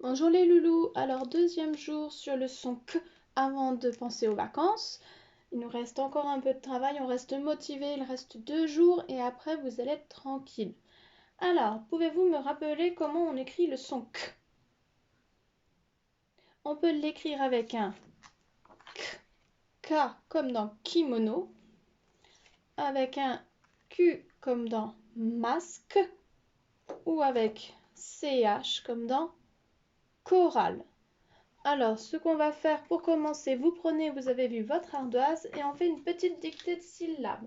Bonjour les loulous, alors deuxième jour sur le son K avant de penser aux vacances. Il nous reste encore un peu de travail, on reste motivé, il reste 2 jours et après vous allez être tranquille. Alors, pouvez-vous me rappeler comment on écrit le son K? On peut l'écrire avec un K comme dans kimono, avec un Q comme dans masque ou avec CH comme dans chorale. Alors, ce qu'on va faire pour commencer, vous prenez, vous avez vu votre ardoise et on fait une petite dictée de syllabes.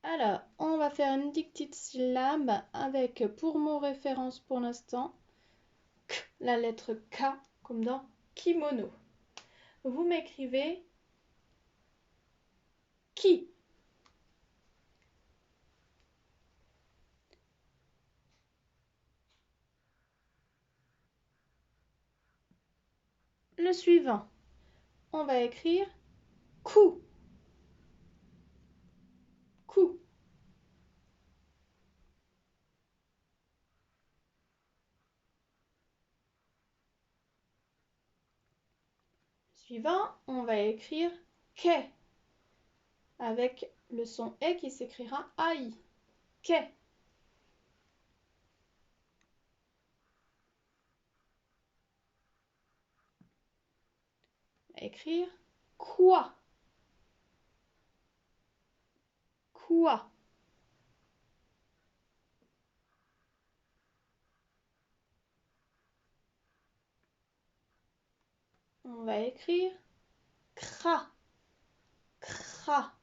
Alors, on va faire une dictée de syllabes avec pour mot référence pour l'instant la lettre K comme dans kimono. Vous m'écrivez qui. Le suivant, on va écrire ku. Ku. Suivant, on va écrire ke avec le son E qui s'écrira AI. Ke. Écrire quoi. Quoi. On va écrire cra. Cra.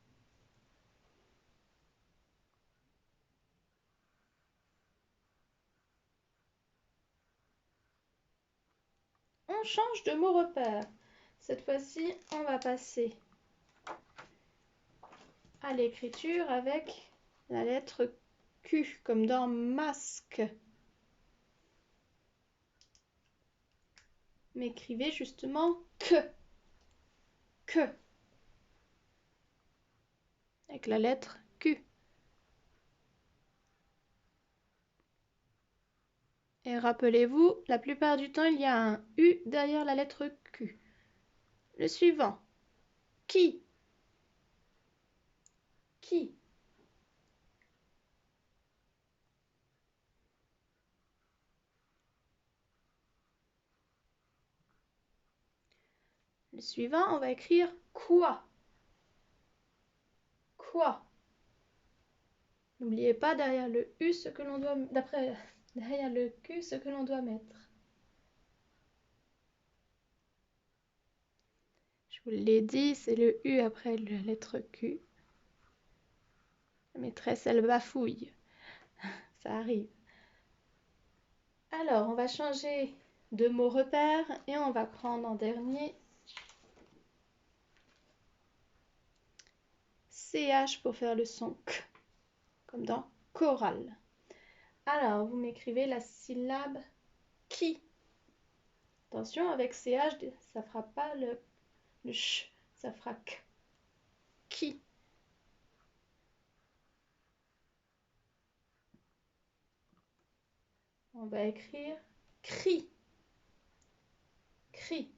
On change de mot repère. Cette fois-ci, on va passer à l'écriture avec la lettre Q, comme dans masque. M'écrivez justement que. Que. Avec la lettre Q. Et rappelez-vous, la plupart du temps, il y a un U derrière la lettre Q. Le suivant. Qui. Qui. Le suivant, on va écrire quoi. Quoi. N'oubliez pas derrière le U ce que l'on doit derrière le Q ce que l'on doit mettre. Je vous l'ai dit, c'est le U après la lettre Q. La maîtresse, elle bafouille. Ça arrive. Alors, on va changer de mot repère et on va prendre en dernier CH pour faire le son K, comme dans chorale. Alors, vous m'écrivez la syllabe qui. Attention, avec CH, ça ne fera pas le ch, ça fera K. Qui. On va écrire cri. Cri.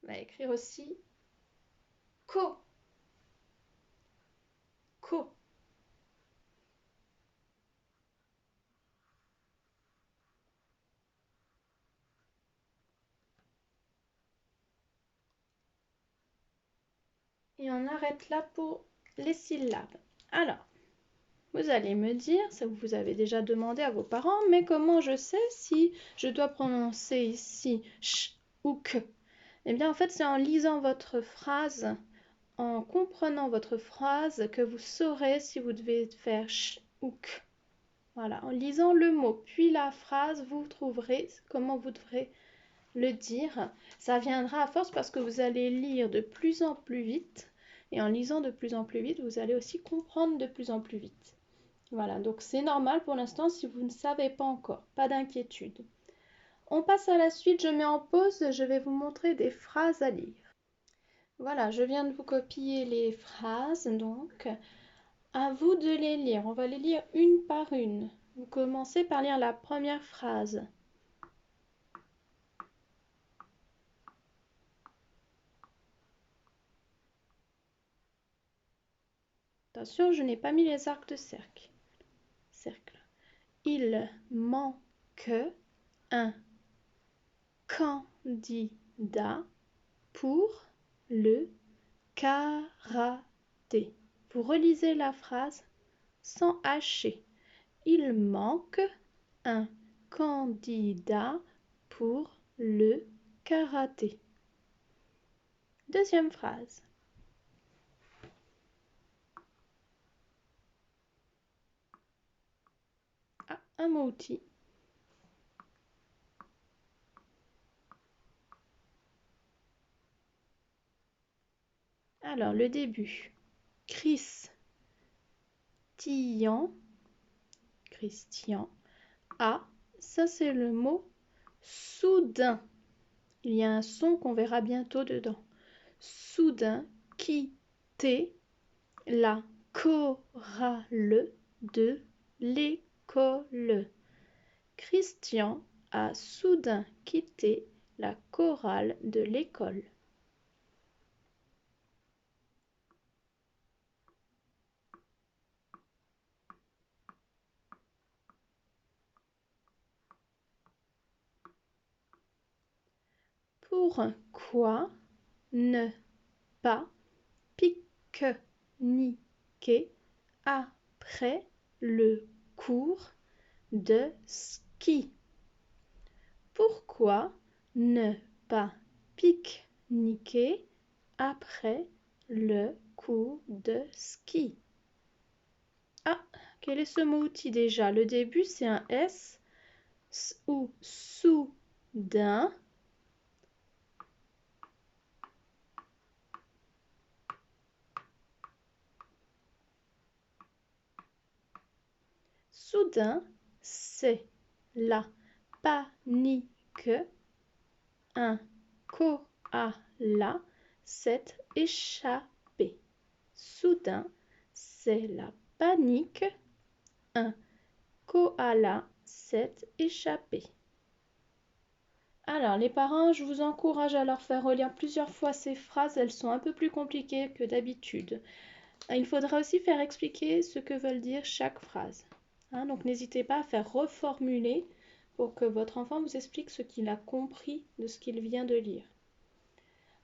On va écrire aussi co. Co. Et on arrête là pour les syllabes. Alors, vous allez me dire, ça vous avez déjà demandé à vos parents, mais comment je sais si je dois prononcer ici ch ou que? Eh bien, en fait, c'est en lisant votre phrase, en comprenant votre phrase, que vous saurez si vous devez faire ch ou que. Voilà, en lisant le mot, puis la phrase, vous trouverez comment vous devrez le dire. Ça viendra à force parce que vous allez lire de plus en plus vite. Et en lisant de plus en plus vite, vous allez aussi comprendre de plus en plus vite. Voilà, donc c'est normal pour l'instant si vous ne savez pas encore, pas d'inquiétude. On passe à la suite, je mets en pause, je vais vous montrer des phrases à lire. Voilà, je viens de vous copier les phrases, donc à vous de les lire. On va les lire une par une. Vous commencez par lire la première phrase. Attention, je n'ai pas mis les arcs de cercle. Il manque un candidat pour le karaté. Vous relisez la phrase sans hacher. Il manque un candidat pour le karaté. Deuxième phrase. Ah, un mot-outil. Alors, le début. Christian. Ah, ça c'est le mot soudain. Il y a un son qu'on verra bientôt dedans. Soudain, quitter la chorale de l'école. Christian a soudain quitté la chorale de l'école. Pourquoi ne pas pique-niquer après le cours de ski? Pourquoi ne pas pique-niquer après le cours de ski? Ah, quel est ce mot-outil déjà? Le début, c'est un S ou soudain. Soudain, c'est la panique. Un koala s'est échappé. Soudain, c'est la panique. Un koala s'est échappé. Alors, les parents, je vous encourage à leur faire relire plusieurs fois ces phrases. Elles sont un peu plus compliquées que d'habitude. Il faudra aussi faire expliquer ce que veulent dire chaque phrase. Donc, n'hésitez pas à faire reformuler pour que votre enfant vous explique ce qu'il a compris de ce qu'il vient de lire.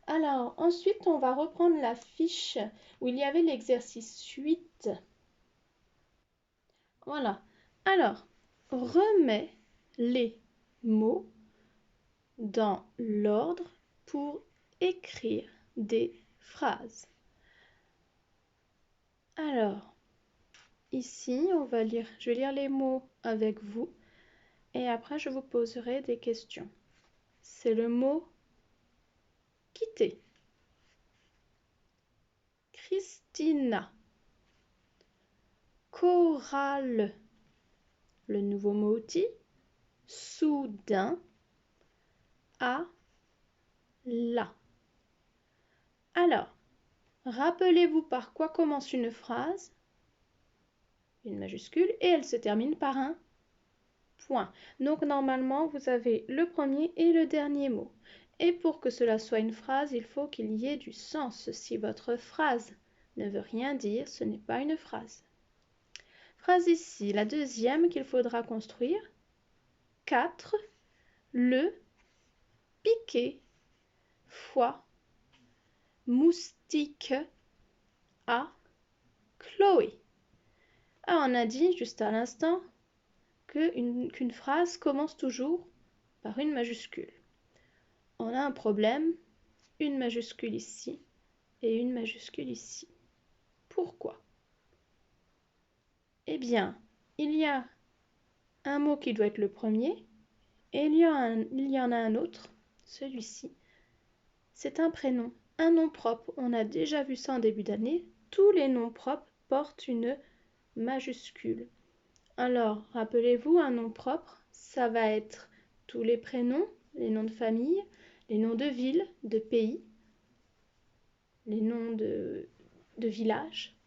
Alors, ensuite, on va reprendre la fiche où il y avait l'exercice 8. Voilà. Alors, remets les mots dans l'ordre pour écrire des phrases. Alors, ici, je vais lire les mots avec vous et après je vous poserai des questions. C'est le mot quitter. Christina. Chorale. Le nouveau mot outil. Soudain. À la. Alors, rappelez-vous par quoi commence une phrase, une majuscule, et elle se termine par un point. Donc normalement, vous avez le premier et le dernier mot. Et pour que cela soit une phrase, il faut qu'il y ait du sens. Si votre phrase ne veut rien dire, ce n'est pas une phrase. Phrase ici, la deuxième qu'il faudra construire. 4. Le piquet fois moustique à Chloé. Ah, on a dit juste à l'instant qu'une phrase commence toujours par une majuscule. On a un problème, une majuscule ici et une majuscule ici. Pourquoi? Eh bien, il y a un mot qui doit être le premier et il y en a un autre, celui-ci. C'est un prénom, un nom propre. On a déjà vu ça en début d'année. Tous les noms propres portent une majuscule. Alors, rappelez-vous, un nom propre, ça va être tous les prénoms, les noms de famille, les noms de villes, de pays, les noms de villages.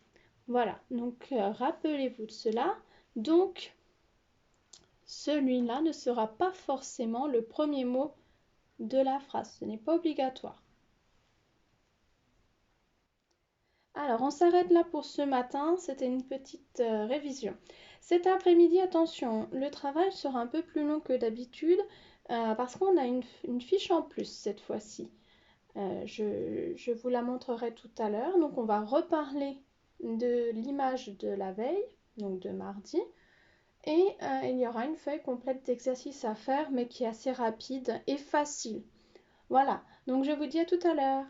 Voilà, donc rappelez-vous de cela. Donc, celui-là ne sera pas forcément le premier mot de la phrase, ce n'est pas obligatoire. Alors, on s'arrête là pour ce matin, c'était une petite révision. Cet après-midi, attention, le travail sera un peu plus long que d'habitude parce qu'on a une fiche en plus cette fois-ci. Je vous la montrerai tout à l'heure. Donc, on va reparler de l'image de la veille, donc de mardi. Et il y aura une feuille complète d'exercices à faire, mais qui est assez rapide et facile. Voilà, donc je vous dis à tout à l'heure.